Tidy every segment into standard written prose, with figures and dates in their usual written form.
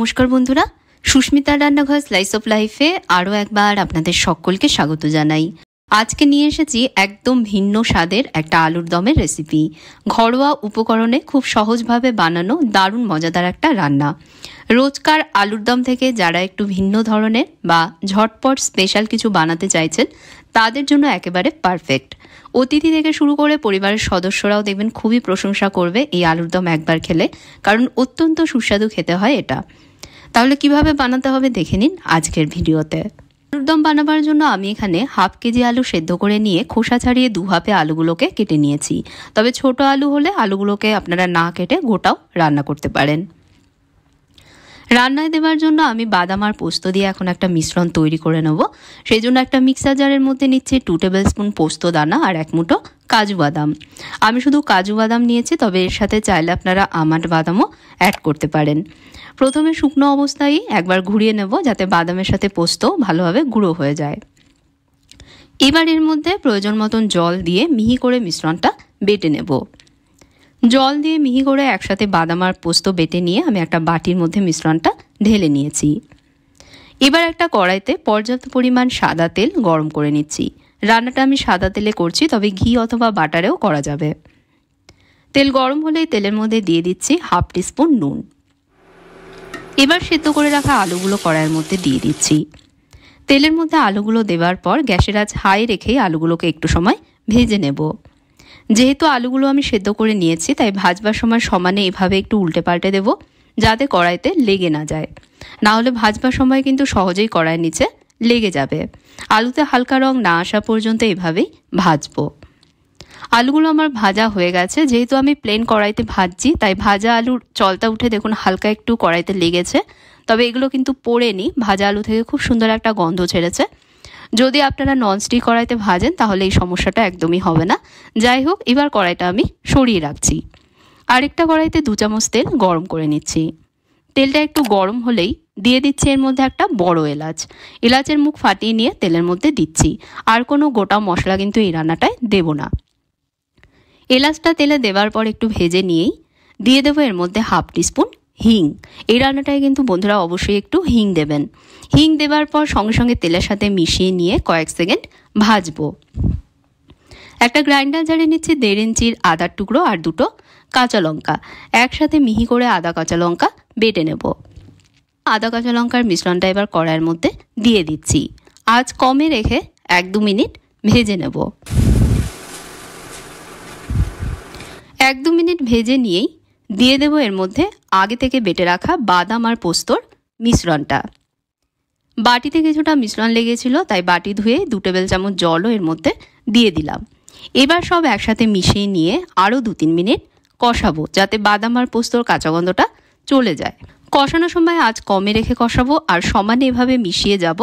নমস্কার বন্ধুরা, সুস্মিতার রান্নাঘর স্লাইস অফ লাইফে আরও একবার আপনাদের সকলকে স্বাগত জানাই। আজকে নিয়ে এসেছি একদম ভিন্ন স্বাদের একটা আলুর দমের রেসিপি। ঘরোয়া উপকরণে খুব সহজভাবে বানানো দারুণ মজাদার একটা রান্না। রোজকার আলুর দম থেকে যারা একটু ভিন্ন ধরনের বা ঝটপট স্পেশাল কিছু বানাতে চাইছেন তাদের জন্য একেবারে পারফেক্ট। অতিথি থেকে শুরু করে পরিবারের সদস্যরাও দেখবেন খুবই প্রশংসা করবে এই আলুর দম একবার খেলে, কারণ অত্যন্ত সুস্বাদু খেতে হয় এটা। তাহলে কিভাবে বানাতে হবে দেখে নিন আজকের ভিডিওতে। আলুর দম বানাবার জন্য আমি এখানে হাফ কেজি আলু সেদ্ধ করে নিয়ে খোসা ছাড়িয়ে দু হাফে আলুগুলোকে কেটে নিয়েছি। তবে ছোট আলু হলে আলুগুলোকে আপনারা না কেটে গোটাও রান্না করতে পারেন। রান্নায় দেওয়ার জন্য আমি বাদাম আর পোস্ত দিয়ে এখন একটা মিশ্রণ তৈরি করে নেব। সেই জন্য একটা মিক্সার জারের মধ্যে নিচ্ছি 2 টেবিল স্পুন পোস্ত দানা আর 1 মুঠো কাজু বাদাম। আমি শুধু কাজু বাদাম নিয়েছি, তবে এর সাথে চাইলে আপনারা আমন্ড বাদামও অ্যাড করতে পারেন। প্রথমে শুকনো অবস্থায় একবার ঘুরিয়ে নেব যাতে বাদামের সাথে পোস্ত ভালোভাবে গুঁড়ো হয়ে যায়। এবার এর মধ্যে প্রয়োজন মতন জল দিয়ে মিহি করে মিশ্রণটা বেটে নেব। জল দিয়ে মিহি করে একসাথে বাদাম আর পোস্ত বেটে নিয়ে আমি একটা বাটির মধ্যে মিশ্রণটা ঢেলে নিয়েছি। এবার একটা কড়াইতে পর্যাপ্ত পরিমাণ সাদা তেল গরম করে নিচ্ছি। রান্নাটা আমি সাদা তেলে করছি, তবে ঘি অথবা বাটারেও করা যাবে। তেল গরম হলেই তেলের মধ্যে দিয়ে দিচ্ছি হাফ টিস্পুন নুন। এবার সেদ্ধ করে রাখা আলুগুলো কড়াইয়ের মধ্যে দিয়ে দিচ্ছি। তেলের মধ্যে আলুগুলো দেওয়ার পর গ্যাসের আঁচ হাই রেখেই আলুগুলোকে একটু সময় ভেজে নেব। যেহেতু আলুগুলো আমি সেদ্ধ করে নিয়েছি, তাই ভাজবার সময় সমানে এভাবে একটু উল্টে পাল্টে দেব যাতে কড়াইতে লেগে না যায়। না হলে ভাজবার সময় কিন্তু সহজেই কড়াইয়ের নিচে লেগে যাবে। আলুতে হালকা রং না আসা পর্যন্ত এভাবেই ভাজবো। আলুগুলো আমার ভাজা হয়ে গেছে। যেহেতু আমি প্লেন কড়াইতে ভাজছি, তাই ভাজা আলুর জলটা উঠে দেখুন হালকা একটু কড়াইতে লেগেছে। তবে এগুলো কিন্তু পোড়েনি, ভাজা আলু থেকে খুব সুন্দর একটা গন্ধ ছেড়েছে। যদি আপনারা ননস্টিক কড়াইতে ভাজেন তাহলে এই সমস্যাটা একদমই হবে না। যাই হোক, এবার কড়াইটা আমি সরিয়ে রাখছি। আরেকটা কড়াইতে 2 চামচ তেল গরম করে নিচ্ছি। তেলটা একটু গরম হলেই দিয়ে দিচ্ছি এর মধ্যে একটা বড় এলাচ। এলাচের মুখ ফাটিয়ে নিয়ে তেলের মধ্যে দিচ্ছি। আর কোনো গোটা মশলা কিন্তু এই রান্নাটায় দেব না। এলাচটা তেলে দেওয়ার পর একটু ভেজে নিয়েই দিয়ে দেবো এর মধ্যে হাফ টিস্পুন হিং। এই রান্নাটায় কিন্তু বন্ধুরা অবশ্যই একটু হিং দেবেন। হিং দেওয়ার পর সঙ্গে সঙ্গে তেলের সাথে মিশিয়ে নিয়ে কয়েক সেকেন্ড ভাজবো। একটা গ্রাইন্ডার জারে নিচ্ছি 1.5 ইঞ্চির আদার টুকরো আর 2টো কাঁচা লঙ্কা। একসাথে মিহি করে আদা কাঁচা লঙ্কা বেটে নেব। আদা কাঁচা লঙ্কার মিশ্রণটা এবার কড়াইয়ের মধ্যে দিয়ে দিচ্ছি। আঁচ কমে রেখে 1-2 মিনিট ভেজে নেব। 1-2 মিনিট ভেজে নিয়েই দিয়ে দেবো এর মধ্যে আগে থেকে বেটে রাখা বাদাম আর পোস্তর মিশ্রণটা। বাটিতে কিছুটা মিশ্রণ লেগেছিল, তাই বাটি ধুয়ে 2 টেবিল চামচ জলও এর মধ্যে দিয়ে দিলাম। এবার সব একসাথে মিশিয়ে নিয়ে আরও 2-3 মিনিট কষাবো যাতে বাদাম আর পোস্তর কাঁচা গন্ধটা চলে যায়। কষানোর সময় আঁচ কমে রেখে কষাবো আর সমানে এভাবে মিশিয়ে যাব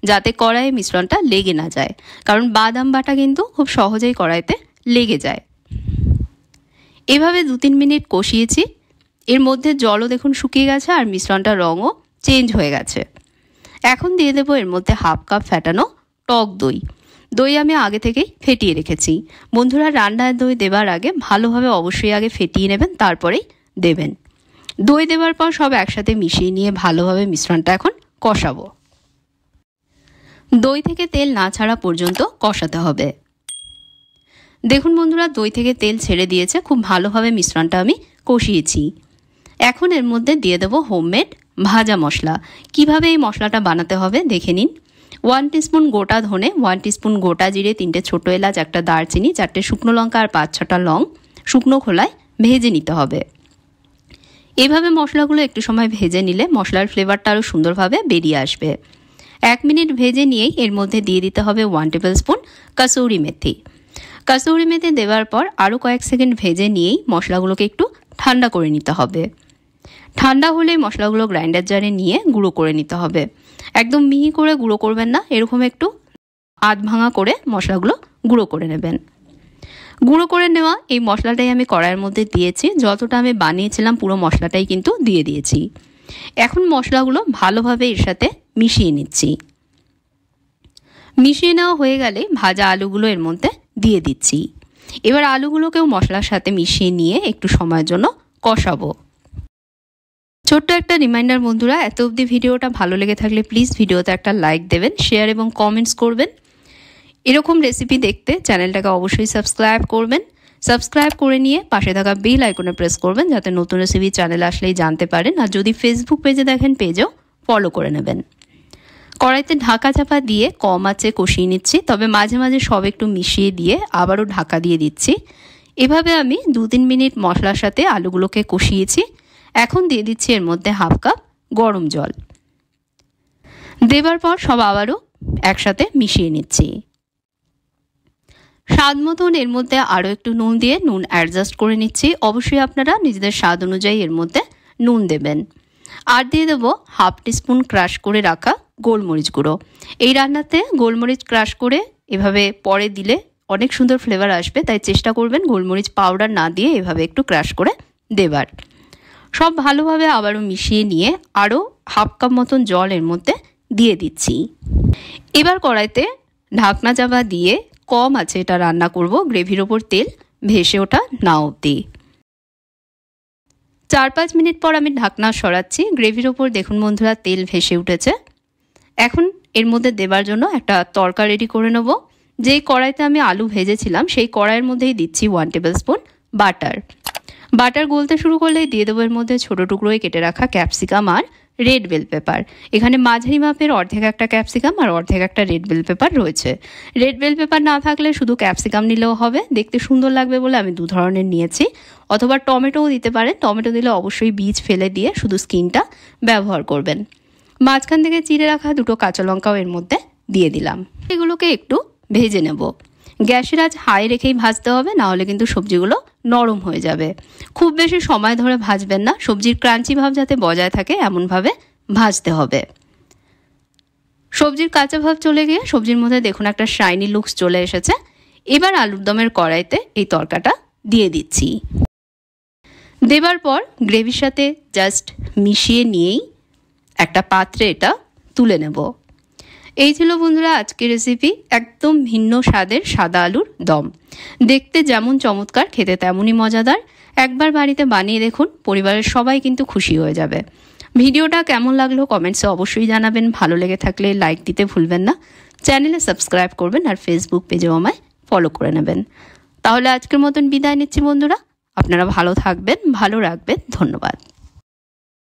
যাতে কড়াইয়ে মিশ্রণটা লেগে না যায়, কারণ বাদাম বাটা কিন্তু খুব সহজেই কড়াইতে লেগে যায়। এভাবে 2-3 মিনিট কষিয়েছি। এর মধ্যে জলও দেখুন শুকিয়ে গেছে আর মিশ্রণটার রঙও চেঞ্জ হয়ে গেছে। এখন দিয়ে দেবো এর মধ্যে হাফ কাপ ফ্যাটানো টক দই। দই আমি আগে থেকেই ফেটিয়ে রেখেছি। বন্ধুরা, রান্নায় দই দেবার আগে ভালোভাবে অবশ্যই আগে ফেটিয়ে নেবেন, তারপরেই দেবেন। দই দেওয়ার পর সব একসাথে মিশিয়ে নিয়ে ভালোভাবে মিশ্রণটা এখন কষাবো। দই থেকে তেল না ছাড়া পর্যন্ত কষাতে হবে। দেখুন বন্ধুরা, দই থেকে তেল ছেড়ে দিয়েছে। খুব ভালোভাবে মিশ্রণটা আমি কষিয়েছি। এখন এর মধ্যে দিয়ে দেবো হোমমেড ভাজা মশলা। কিভাবে এই মশলাটা বানাতে হবে দেখে নিন। 1 টিস্পুন গোটা ধনে, 1 টিস্পুন গোটা জিরে, 3টে ছোট এলাচ, একটা দারচিনি, 4টে শুকনো লঙ্কা আর 5-6টা লং শুকনো খোলায় ভেজে নিতে হবে। এভাবে মশলাগুলো একটু সময় ভেজে নিলে মশলার ফ্লেভারটা আরও সুন্দরভাবে বেরিয়ে আসবে। 1 মিনিট ভেজে নিয়েই এর মধ্যে দিয়ে দিতে হবে 1 টেবিল স্পুন কাসুরি মেথি। কাসুরি মেথি দেওয়ার পর আরও কয়েক সেকেন্ড ভেজে নিয়েই মশলাগুলোকে একটু ঠান্ডা করে নিতে হবে। ঠান্ডা হলে মশলাগুলো গ্রাইন্ডার জারে নিয়ে গুঁড়ো করে নিতে হবে। একদম মিহি করে গুঁড়ো করবেন না, এরকম একটু আধ ভাঙা করে মশলাগুলো গুঁড়ো করে নেবেন। গুঁড়ো করে নেওয়া এই মশলাটাই আমি কড়াইয়ের মধ্যে দিয়েছি। যতটা আমি বানিয়েছিলাম পুরো মশলাটাই কিন্তু দিয়ে দিয়েছি। এখন মশলাগুলো ভালোভাবে এর সাথে মিশিয়ে নিচ্ছি। মিশিয়ে নেওয়া হয়ে গেলে ভাজা আলুগুলো এর মধ্যে দিয়ে দিচ্ছি। এবার আলুগুলোকেও মশলার সাথে মিশিয়ে নিয়ে একটু সময়ের জন্য কষাবো। ছোট্ট একটা রিমাইন্ডার বন্ধুরা, এত অবধি ভিডিওটা ভালো লেগে থাকলে প্লিজ ভিডিওতে একটা লাইক দেবেন, শেয়ার এবং কমেন্টস করবেন। এরকম রেসিপি দেখতে চ্যানেলটাকে অবশ্যই সাবস্ক্রাইব করবেন। সাবস্ক্রাইব করে নিয়ে পাশে থাকা বেল আইকনে প্রেস করবেন, যাতে নতুন রেসিপি চ্যানেল আসলেই জানতে পারেন। আর যদি ফেসবুক পেজে দেখেন, পেজেও ফলো করে নেবেন। কড়াইতে ঢাকা চাপা দিয়ে কম আঁচে কষিয়ে নিচ্ছি, তবে মাঝে মাঝে সব একটু মিশিয়ে দিয়ে আবারও ঢাকা দিয়ে দিচ্ছি। এভাবে আমি 2-3 মিনিট মশলার সাথে আলুগুলোকে কষিয়েছি। এখন দিয়ে দিচ্ছি এর মধ্যে হাফ কাপ গরম জল। দেবার পর সব আবারও একসাথে মিশিয়ে নিচ্ছি। স্বাদ মতন এর মধ্যে আরও একটু নুন দিয়ে নুন অ্যাডজাস্ট করে নিচ্ছি। অবশ্যই আপনারা নিজেদের স্বাদ অনুযায়ী এর মধ্যে নুন দেবেন। আর দিয়ে দেবো হাফ টিস্পুন ক্রাশ করে রাখা গোলমরিচ গুঁড়ো। এই রান্নাতে গোলমরিচ ক্রাশ করে এভাবে পরে দিলে অনেক সুন্দর ফ্লেভার আসবে, তাই চেষ্টা করবেন গোলমরিচ পাউডার না দিয়ে এভাবে একটু ক্রাশ করে দেবার। সব ভালোভাবে আবারও মিশিয়ে নিয়ে আরও হাফ কাপ মতন জল এর মধ্যে দিয়ে দিচ্ছি। এবার কড়াইতে ঢাকনা চাপা দিয়ে কম আছে এটা রান্না করব, গ্রেভির ওপর তেল ভেসে ওঠা না অবধি। 4-5 মিনিট পর আমি ঢাকনা সরাচ্ছি। গ্রেভির ওপর দেখুন বন্ধুরা তেল ভেসে উঠেছে। এখন এর মধ্যে দেবার জন্য একটা তড়কা রেডি করে নেব। যেই কড়াইতে আমি আলু ভেজেছিলাম সেই কড়াইয়ের মধ্যেই দিচ্ছি 1 টেবিল স্পুন বাটার। বাটার গলতে শুরু করলেই দিয়ে দেবো এর মধ্যে ছোটো টুকরোয় কেটে রাখা ক্যাপসিকাম আর রেড বেল পেপার। এখানে মাঝারি মাপের অর্ধেক একটা ক্যাপসিকাম আর অর্ধেক একটা রেড বেল পেপার রয়েছে। রেড বেল পেপার না থাকলে শুধু ক্যাপসিকাম নিলেও হবে, দেখতে সুন্দর লাগবে বলে আমি 2 ধরনের নিয়েছি। অথবা টমেটোও দিতে পারেন, টমেটো দিলে অবশ্যই বীজ ফেলে দিয়ে শুধু স্কিনটা ব্যবহার করবেন। মাঝখান থেকে চিড়ে রাখা 2টো কাঁচা লঙ্কাও এর মধ্যে দিয়ে দিলাম। এগুলোকে একটু ভেজে নেব। গ্যাসের আঁচ হাই রেখেই ভাজতে হবে, না হলে কিন্তু সবজিগুলো নরম হয়ে যাবে। খুব বেশি সময় ধরে ভাজবেন না, সবজির ক্রাঞ্চি ভাব যাতে বজায় থাকে এমনভাবে ভাজতে হবে। সবজির কাঁচা ভাব চলে গিয়ে সবজির মধ্যে দেখুন একটা শাইনি লুকস চলে এসেছে। এবার আলুর দমের কড়াইতে এই তরকাটা দিয়ে দিচ্ছি। দেবার পর গ্রেভির সাথে জাস্ট মিশিয়ে নিয়েই একটা পাত্রে এটা তুলে নেব। এই ছিল বন্ধুরা আজকের রেসিপি, একদম ভিন্ন স্বাদের সাদা আলুর দম। দেখতে যেমন চমৎকার, খেতে তেমনই মজাদার। একবার বাড়িতে বানিয়ে দেখুন, পরিবারের সবাই কিন্তু খুশি হয়ে যাবে। ভিডিওটা কেমন লাগলো কমেন্টসে অবশ্যই জানাবেন। ভালো লেগে থাকলে লাইক দিতে ভুলবেন না। চ্যানেলে সাবস্ক্রাইব করবেন আর ফেসবুক পেজেও আমায় ফলো করে নেবেন। তাহলে আজকের মতন বিদায় নিচ্ছি বন্ধুরা। আপনারা ভালো থাকবেন, ভালো রাখবেন। ধন্যবাদ।